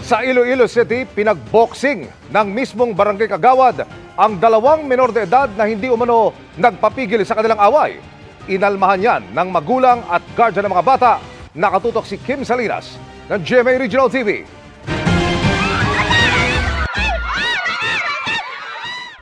Sa Iloilo City, pinagboxing ng mismong barangay kagawad ang dalawang menor de edad na hindi umano nagpapigil sa kanilang away. Inalmahan yan ng magulang at guardian ng mga bata. Nakatutok si Kim Salinas ng GMA Regional TV.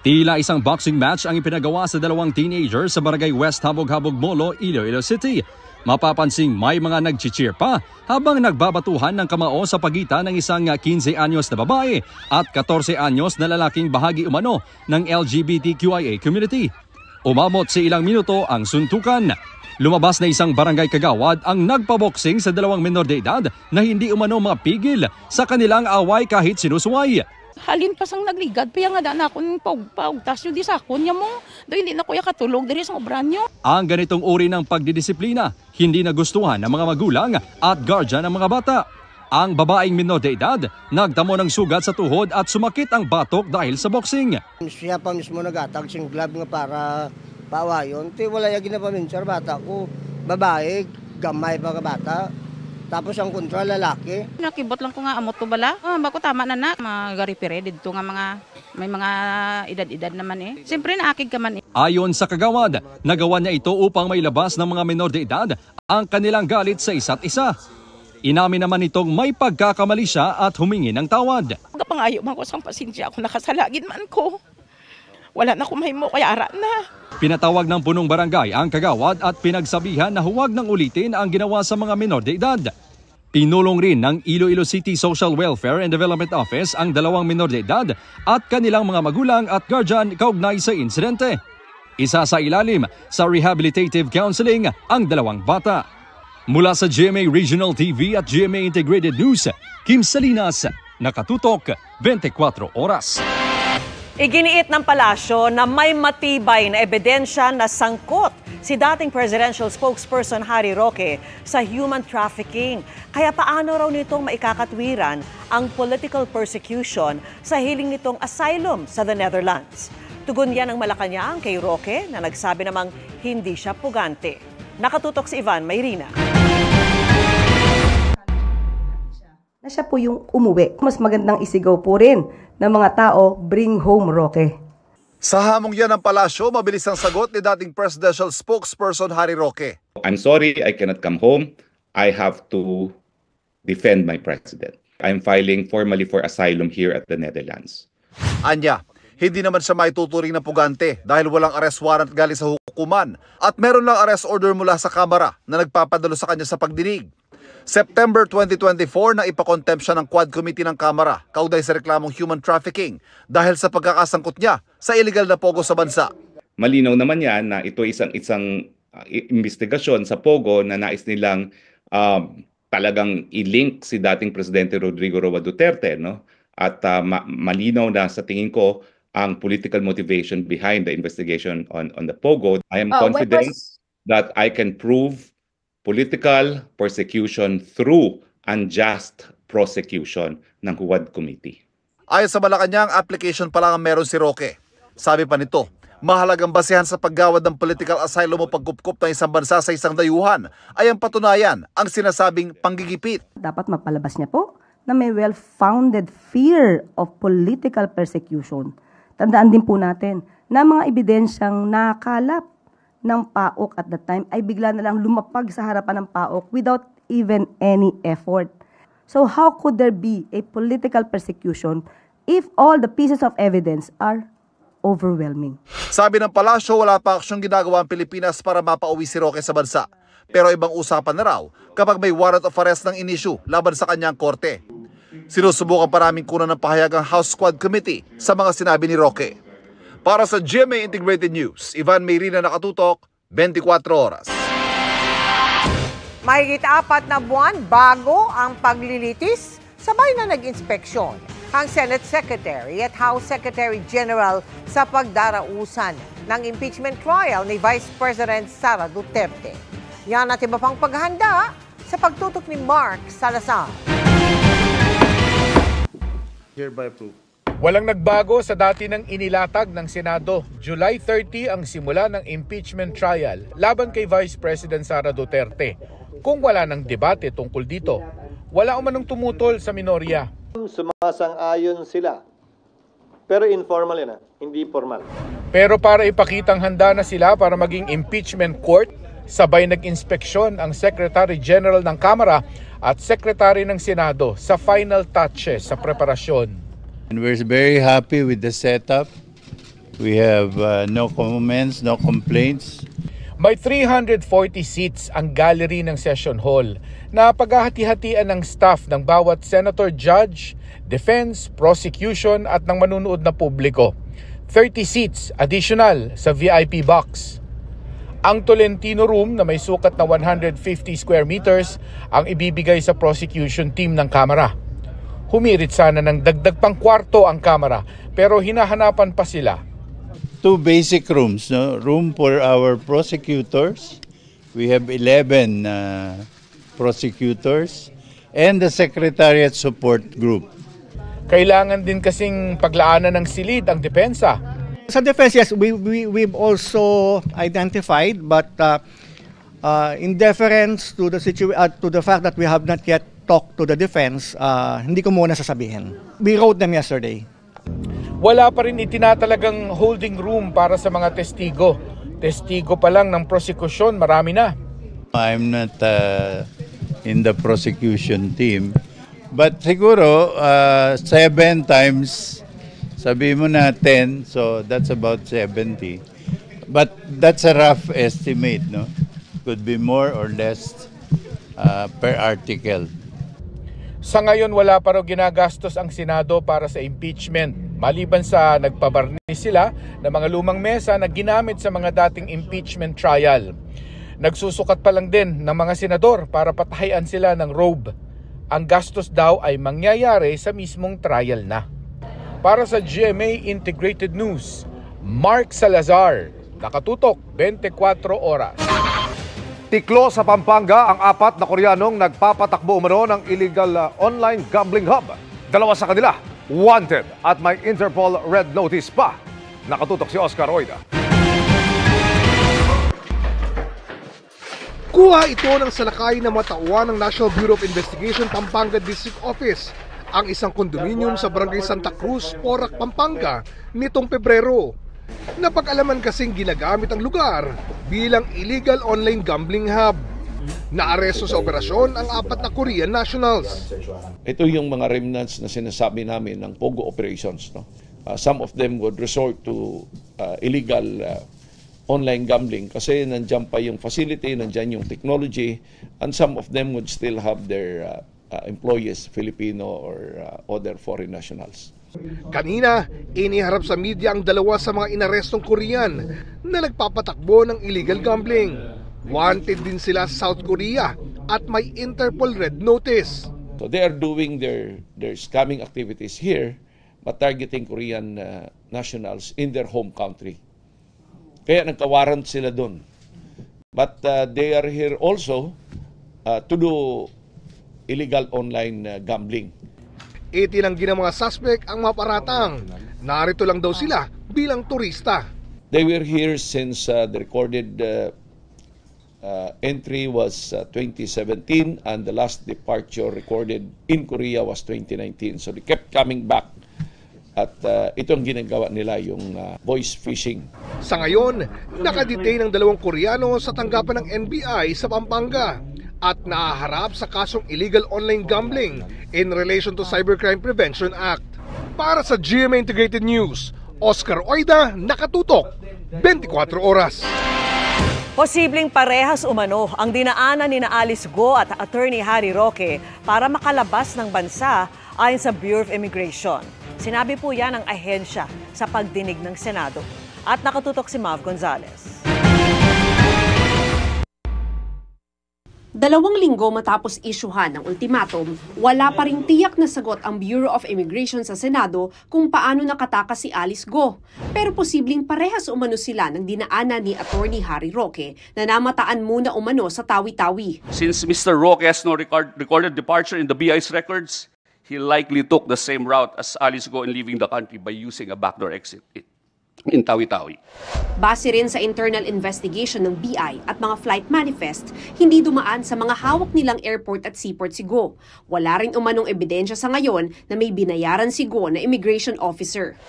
Tila isang boxing match ang ipinagawa sa dalawang teenagers sa barangay West Habog-Habog Molo, Iloilo City. Mapapansing may mga nag-cheer pa habang nagbabatuhan ng kamao sa pagitan ng isang 15 anyos na babae at 14 anyos na lalaking bahagi umano ng LGBTQIA community. Umabot sa ilang minuto ang suntukan. Lumabas na isang barangay kagawad ang nagpaboksing sa dalawang menor de edad na hindi umano mapigil sa kanilang away kahit sinusuway. Halin pa sang nagligad, paya nga na akong paugtas yung di sa akon niya mo. Do hindi na kuya katulog diri sa obran nyo. Ang ganitong uri ng pagdidisiplina, hindi nagustuhan ng mga magulang at guardian ng mga bata. Ang babaeng menor de edad, nagtamo ng sugat sa tuhod at sumakit ang batok dahil sa boxing. Siya pa mismo nagatag sing glove nga para paawayon. Ti wala yung ginapaminsan bata ko, babae, gamay pa ka bata. Tapos ang kontra lalaki. Nakibot lang ko nga amot to bala. Bako tama na na. Magaripire dito nga may mga edad-edad naman eh. Siyempre naakig ka man eh. Ayon sa kagawad, nagawa niya ito upang mailabas ng mga menor de edad ang kanilang galit sa isa't isa. Inamin naman itong may pagkakamali siya at humingi ng tawad. Kapangayo man ko sang pasensya ako nakasalagin man ko. Wala na kumahimo kaya ara na. Pinatawag ng punong barangay ang kagawad at pinagsabihan na huwag nang ulitin ang ginawa sa mga menor de edad. Pinulong rin ng Iloilo City Social Welfare and Development Office ang dalawang menor de edad at kanilang mga magulang at guardian kaugnay sa insidente. Isa sa ilalim sa rehabilitative counseling ang dalawang bata. Mula sa GMA Regional TV at GMA Integrated News, Kim Salinas, nakatutok 24 oras. Iginiit ng palasyo na may matibay na ebidensya na sangkot si dating presidential spokesperson Harry Roque sa human trafficking. Kaya paano raw nitong maikakatwiran ang political persecution sa hiling nitong asylum sa the Netherlands? Tugon yan ng Malacanang kay Roque na nagsabi namang hindi siya pugante. Nakatutok si Ivan Mayrina. Na siya po yung umuwi. Mas magandang isigaw po rin ng mga tao, bring home Roque. Sa hamong yan ng palasyo, mabilis ang sagot ni dating presidential spokesperson Harry Roque. I'm sorry, I cannot come home. I have to defend my president. I'm filing formally for asylum here at the Netherlands. Anya, hindi naman siya maituturing na pugante dahil walang arrest warrant galing sa hukuman at meron lang arrest order mula sa Kamara na nagpapadalo sa kanya sa pagdinig. September 2024 na ipakontempt siya ng Quad Committee ng Kamara kaugnay sa reklamong human trafficking dahil sa pagkakasangkot niya sa illegal na pogo sa bansa. Malinaw naman yan na ito isang investigasyon sa pogo na nais nilang talagang i-link si dating Presidente Rodrigo Roa Duterte, no? At malinaw na sa tingin ko ang political motivation behind the investigation on the pogo. I am confident that I can prove political persecution through unjust prosecution ng Quad Committee. Ayon sa Malacanang, application pa lang ang meron si Roque. Sabi pa nito, mahalagang basehan sa paggawad ng political asylum o pagkupkup ng isang bansa sa isang dayuhan ay ang patunayan ang sinasabing panggigipit. Dapat mapalabas niya po na may well-founded fear of political persecution. Tandaan din po natin na mga ebidensyang nakalap ng PAOK at that time ay bigla na lang lumapag sa harapan ng PAOK without even any effort. So how could there be a political persecution if all the pieces of evidence are overwhelming? Sabi ng palasyo, wala pa aksyong ginagawa ang Pilipinas para mapauwi si Roque sa bansa. Pero ibang usapan na raw kapag may warrant of arrest ng in-issue laban sa kanyang korte. Sinusubukan pa namin kunan ng pahayag ang House Quad Committee sa mga sinabi ni Roque. Para sa GMA Integrated News, Ivan Mayrina, nakatutok 24 oras. Mahigit 4 na buwan bago ang paglilitis, sabay na nag-inspeksyon ang Senate Secretary at House Secretary General sa pagdarausan ng impeachment trial ni Vice President Sara Duterte. Yan at iba pang paghahanda sa pagtutok ni Mark Salazar. Hereby approved. Walang nagbago sa dati ng inilatag ng Senado. July 30 ang simula ng impeachment trial laban kay Vice President Sara Duterte. Kung wala ng debate tungkol dito, wala umanong tumutol sa minorya. Sumasang-ayon sila. Pero informal yan, hindi formal. Pero para ipakitang handa na sila para maging impeachment court, sabay nag-inspeksyon ang Secretary General ng Kamara at Secretary ng Senado sa final touches sa preparasyon. And we're very happy with the setup. We have no comments, no complaints. May 340 seats ang gallery ng session hall na paghahati-hatian ng staff ng bawat senator, judge, defense, prosecution at ng manunood na publiko. 30 seats additional sa VIP box. Ang Tolentino Room na may sukat na 150 square meters ang ibibigay sa prosecution team ng Kamara. Humirit sana ng dagdag pang kwarto ang Kamara pero hinahanapan pa sila. 2 basic rooms, no? Room for our prosecutors. We have 11 prosecutors and the Secretariat Support Group. Kailangan din kasing paglaanan ng silid ang depensa. Sa defense, yes, we've also identified, but in deference to the fact that we have not yet talked to the defense, hindi ko muna sasabihin. We wrote them yesterday. Wala pa rin itinatalagang holding room para sa mga testigo. Testigo pa lang ng prosekusyon, marami na. I'm not in the prosecution team, but siguro 7 times, sabi mo na 10, so that's about 70. But that's a rough estimate, no? Could be more or less per article. Sa ngayon, wala pa raw ginagastos ang Senado para sa impeachment. Maliban sa nagpabarnis sila ng mga lumang mesa na ginamit sa mga dating impeachment trial. Nagsusukat pa lang din ng mga senador para patahayan sila ng robe. Ang gastos daw ay mangyayari sa mismong trial na. Para sa GMA Integrated News, Mark Salazar, nakatutok 24 oras. Tiklo sa Pampanga ang 4 na Koreanong nagpapatakbo umano ng illegal online gambling hub. 2 sa kanila, wanted at may Interpol red notice pa. Nakatutok si Oscar Oida. Kuha ito ng salakay na matauhan ng National Bureau of Investigation Pampanga District Office ang isang kondominium sa Barangay Santa Cruz, Porac, Pampanga nitong Pebrero. Napag-alaman kasing ginagamit ang lugar bilang illegal online gambling hub. Naaresto sa operasyon ang 4 na Korean nationals. Ito yung mga remnants na sinasabi namin ng POGO operations. No? Some of them would resort to illegal online gambling kasi nandyan pa yung facility, nandyan yung technology, and some of them would still have their employees, Filipino or other foreign nationals. Kanina, iniharap sa media ang 2 sa mga inarestong Korean na nagpapatakbo ng illegal gambling. Wanted din sila sa South Korea at may Interpol red notice. So they are doing their scamming activities here but targeting Korean nationals in their home country. Kaya nagka-warrant sila doon. But they are here also to do illegal online gambling. Itinanggi ng mga suspect ang maparatang. Narito lang daw sila bilang turista. They were here since the recorded entry was 2017 and the last departure recorded in Korea was 2019. So they kept coming back at ito ang ginagawa nila, yung voice phishing. Sa ngayon, nakadetain ang 2 Koreano sa tanggapan ng NBI sa Pampanga at nahaharap sa kasong illegal online gambling in relation to Cybercrime Prevention Act. Para sa GMA Integrated News, Oscar Oida, nakatutok 24 oras. Posibleng parehas umano ang dinaanan ni Alice Go at Attorney Harry Roque para makalabas ng bansa ayon sa Bureau of Immigration. Sinabi po yan ng ahensya sa pagdinig ng Senado. At nakatutok si Mav Gonzalez. 2 linggo matapos isyuhan ng ultimatum, wala pa ring tiyak na sagot ang Bureau of Immigration sa Senado kung paano nakatakas si Alice Go. Pero posibleng parehas umano sila ng dinaanan ni Attorney Harry Roque na namataan muna umano sa Tawi-Tawi. Since Mr. Roque has no recorded departure in the BI's records, he likely took the same route as Alice Go in leaving the country by using a backdoor exit. in Tawi-Tawi. Base rin sa internal investigation ng BI at mga flight manifest, hindi dumaan sa mga hawak nilang airport at seaport si Go. Wala rin umanong ebidensya sa ngayon na may binayaran si Go na immigration officer.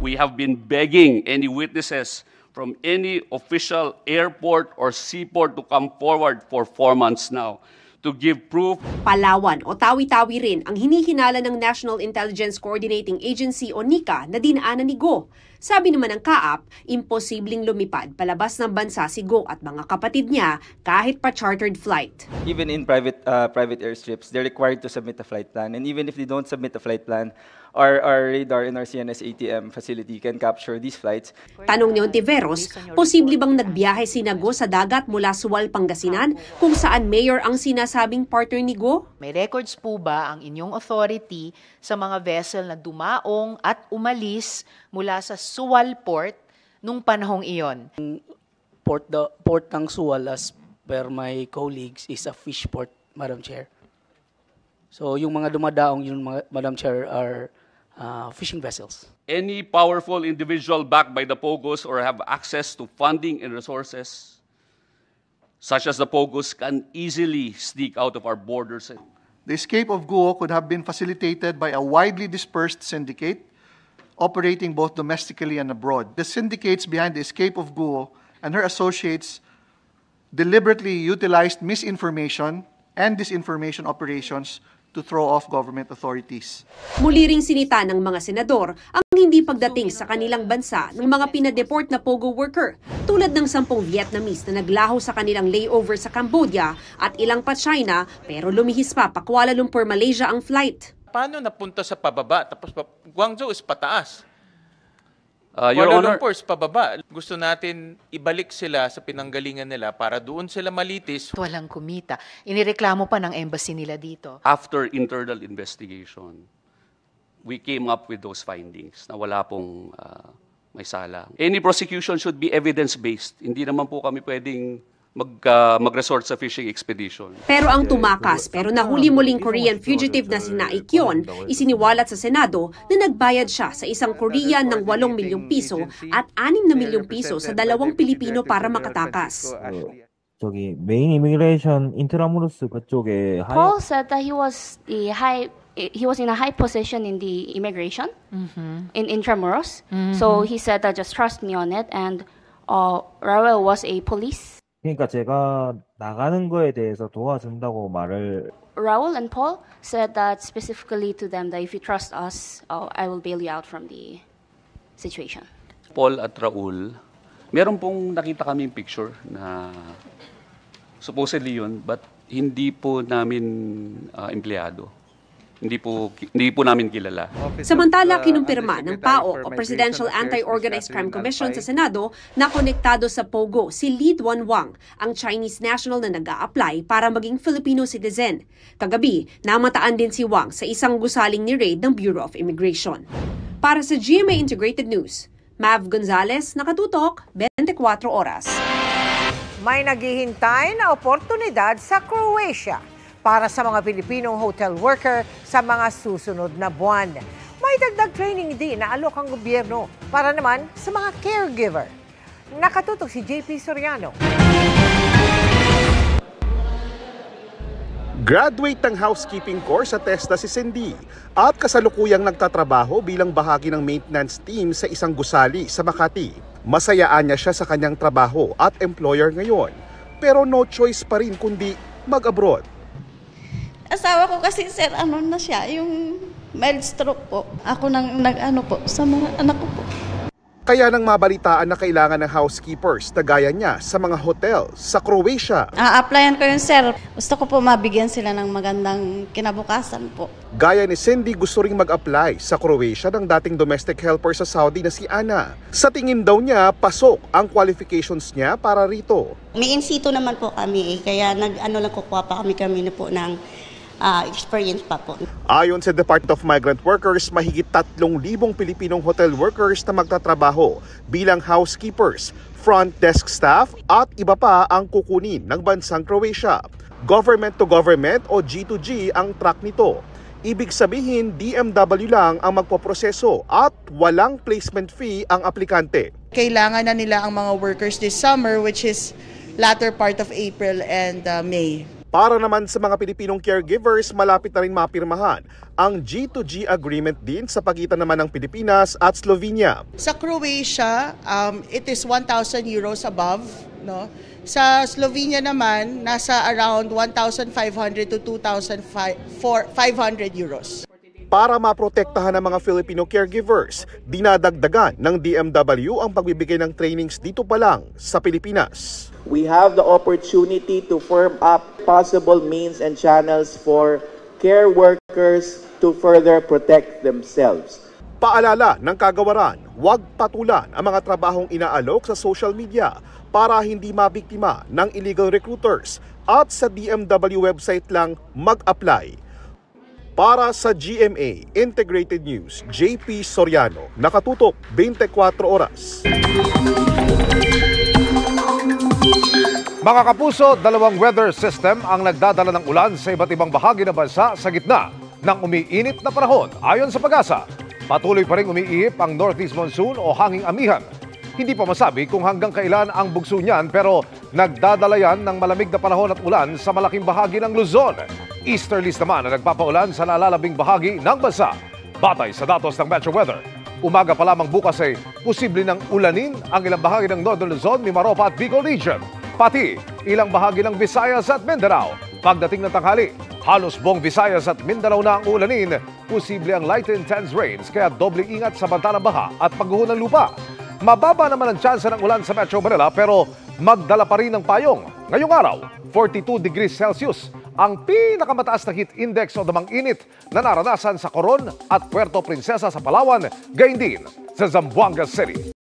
We have been begging any witnesses from any official airport or seaport to come forward for 4 months now to give proof. Palawan o Tawi-Tawi rin ang hinihinala ng National Intelligence Coordinating Agency o NICA na dinaanan ni Go. Sabi naman ng KAAP, imposibleng lumipad palabas ng bansa si Go at mga kapatid niya kahit pa chartered flight. Even in private airstrips, they're required to submit a flight plan. And even if they don't submit a flight plan, our radar in our CNS ATM facility can capture these flights. Tanong ni Ontiveros, posible bang nagbiyahe si Go sa dagat mula Sual, Pangasinan kung saan mayor ang sinasabing partner ni Go? May records po ba ang inyong authority sa mga vessel na dumaong at umalis mula sa Sual Port nung panahong iyon? Port ng Sual, as per my colleagues, is a fish port, Madam Chair. So yung mga dumadaong yun, Madam Chair, are fishing vessels. Any powerful individual backed by the POGOs or have access to funding and resources, such as the POGOs, can easily sneak out of our borders. The escape of Guo could have been facilitated by a widely dispersed syndicate operating both domestically and abroad. The syndicates behind the escape of Guo and her associates deliberately utilized misinformation and disinformation operations to throw off government authorities. Muli ring sinita ng mga senador ang hindi pagdating sa kanilang bansa ng mga pinadeport na POGO worker, tulad ng 10 Vietnamese na naglaho sa kanilang layover sa Cambodia at ilang pa China pero lumihis pa Kuala Lumpur, Malaysia ang flight. Paano napunta sa pababa tapos Guangzhou is pataas? Your Kuala Honor, Lumpur is pababa. Gusto natin ibalik sila sa pinanggalingan nila para doon sila malitis. Walang kumita. Inireklamo pa ng embassy nila dito. after internal investigation, we came up with those findings na wala pong may sala. Any prosecution should be evidence-based. Hindi naman po kami pwedeng mag-resort sa fishing expedition. Pero ang tumakas pero nahuli muling Korean fugitive na si Na Ik-yeon, isiniwalat sa Senado na nagbayad siya sa isang Korean ng 8 milyong piso at 6 na milyong piso sa 2 Pilipino para makatakas. 저기 메인 이미그레이션 인트라무로스 그쪽에 Paul said that he was in a high position in the immigration in Intramuros. So he said that just trust me on it, and Raul was a police. 그러니까 제가 나가는 거에 대해서 도와준다고 말을 Raul and Paul said that specifically to them that if you trust us, I will bail you out from the situation. Paul at Raul, meron pong nakita kaming picture na supposedly yun, but hindi po namin empleyado. Hindi po namin kilala. Samantala, kinumpirma ng PAOK o Presidential Anti-Organized Crime Commission sa Senado na konektado sa POGO si Li Duanwang, ang Chinese national na nag-a-apply para maging Filipino citizen. Kagabi, namataan din si Wang sa isang gusaling ni raid ng Bureau of Immigration. Para sa GMA Integrated News, Mav Gonzalez, nakatutok, 24 oras. May naghihintay na oportunidad sa Croatia para sa mga Pilipinong hotel worker sa mga susunod na buwan. May dagdag training din na alok ang gobyerno para naman sa mga caregiver. Nakatutok si JP Soriano. Graduate ng housekeeping course sa TESDA si Cindy at kasalukuyang nagtatrabaho bilang bahagi ng maintenance team sa isang gusali sa Makati. Masayaan niya siya sa kanyang trabaho at employer ngayon, pero no choice pa rin kundi mag-abroad. Asawa ko kasi sir, na siya, yung mild stroke po. Ako nang po sa mga anak ko po. Kaya nang mabalitaan na kailangan ng housekeepers na gaya niya sa mga hotel sa Croatia. A-applyan ko yun sir. Gusto ko po mabigyan sila ng magandang kinabukasan po. Gaya ni Cindy, gusto ring mag-apply sa Croatia ng dating domestic helper sa Saudi na si Ana. Sa tingin daw niya, pasok ang qualifications niya para rito. May in situ naman po kami kaya kukuha pa kami na po ng experience pa po. Ayon sa Department of Migrant Workers, mahigit 3,000 Pilipinong hotel workers na magtatrabaho bilang housekeepers, front desk staff at iba pa ang kukunin ng bansang Croatia. Government to government o G2G ang track nito. Ibig sabihin, DMW lang ang magpoproseso at walang placement fee ang aplikante. Kailangan na nila ang mga workers this summer, which is latter part of April and May. Para naman sa mga Pilipinong caregivers, malapit na rin mapirmahan ang G2G agreement din sa pagitan naman ng Pilipinas at Slovenia. Sa Croatia, it is 1,000 euros above. No? Sa Slovenia naman, nasa around 1,500 to 2,500 euros. Para maprotektahan ng mga Filipino caregivers, dinadagdagan ng DMW ang pagbibigay ng trainings dito pa lang sa Pilipinas. We have the opportunity to firm up possible means and channels for care workers to further protect themselves. Paalala ng kagawaran, huwag patulan ang mga trabahong inaalok sa social media para hindi mabiktima ng illegal recruiters at sa DMW website lang mag-apply. Para sa GMA Integrated News, JP Soriano, nakatutok 24 oras. Mga kapuso, dalawang weather system ang nagdadala ng ulan sa iba't ibang bahagi ng bansa sa gitna ng umiinit na panahon. Ayon sa Pag-asa, patuloy pa rin umiihip ang northeast monsoon o hanging amihan. Hindi pa masabi kung hanggang kailan ang bugso niyan pero nagdadala yan ng malamig na panahon at ulan sa malaking bahagi ng Luzon. Easterlies naman na nagpapaulan sa nalalabing bahagi ng bansa. Batay sa datos ng Metro Weather, umaga pa lamang bukas ay posible ng ulanin ang ilang bahagi ng Northern Luzon, Mimaropa at Bicol Region. Pati ilang bahagi ng Visayas at Mindanao. Pagdating ng tanghali, halos buong Visayas at Mindanao na ang ulanin. Posible ang light intense rains kaya doble ingat sa banta ng baha at pagguho ng lupa. Mababa naman ang tsansa ng ulan sa Metro Manila pero magdala pa rin ng payong. Ngayong araw, 42 degrees Celsius ang pinakamataas na heat index o damang init na naranasan sa Coron at Puerto Princesa sa Palawan, gayon din sa Zamboanga City.